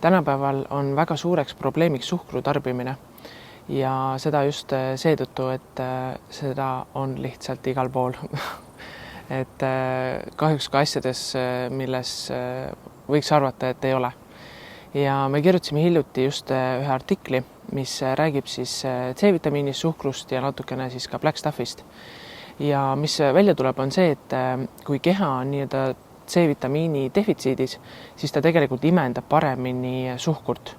Tänapäeval on väga suureks probleemiks suhkru tarbimine ja seda just seetõttu, et seda on lihtsalt igal pool. et kahjuks ka asjades, milles võiks arvata, et ei ole. Ja me kirjutasime hiljuti just ühe artikli, mis räägib siis C-vitamiinist, suhkrust ja natukene siis ka black stuffist. Ja mis välja tuleb, on see, et kui keha on nii-öelda C-vitamiini defitsiidis, siis ta tegelikult imendab paremini suhkurt.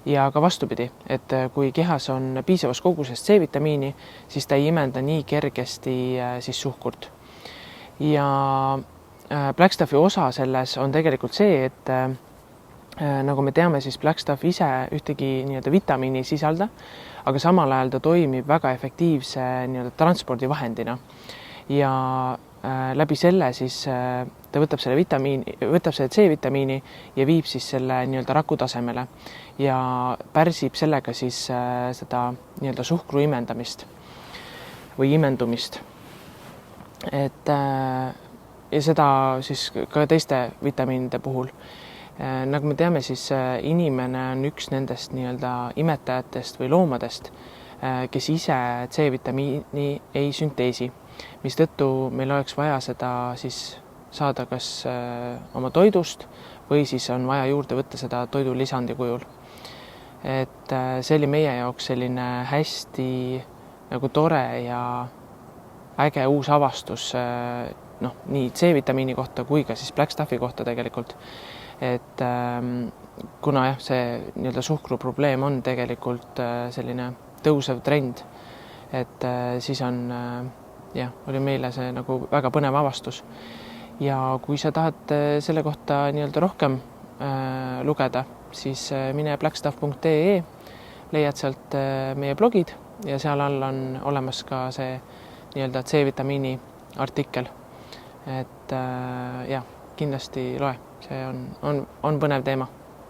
Ja ka vastupidi, et kui kehas on piisavas koguses C-vitamiini, siis ta ei imenda nii kergesti siis suhkurt. Ja black stuffi osa selles on tegelikult see, et nagu me teame, siis black stuff ise ühtegi nii-öelda vitamiini ei sisalda, aga samal ajal ta toimib väga efektiivse nii-öelda transpordivahendina. Ja läbi selle siis ta võtab selle C-vitamiini ja viib siis selle nii-öelda raku tasemele ja pärsib sellega siis seda nii-öelda suhkru imendamist või imendumist. Ja seda siis ka teiste vitamiinide puhul. Nagu me teame, siis inimene on üks nendest nii-öelda imetajatest või loomadest, kes ise C-vitamiini ei sünteesi, mistõttu meil oleks vaja seda siis saada kas oma toidust või siis on vaja juurde võtta seda toidulisandi kujul. Et see oli meie jaoks selline hästi nagu tore ja äge uus avastus nii C-vitamiini kohta kui ka siis black stuffi kohta tegelikult. Et kuna see nii-öelda suhkru probleem on tegelikult selline tõusev trend, et siis oli meile see nagu väga põnev avastus. Ja kui sa tahad selle kohta nii-öelda rohkem lugeda, siis mine blackstuff.ee, leiad sealt meie blogid ja seal all on olemas ka see nii-öelda C-vitamiini artikkel. Et kindlasti loe, see on põnev teema.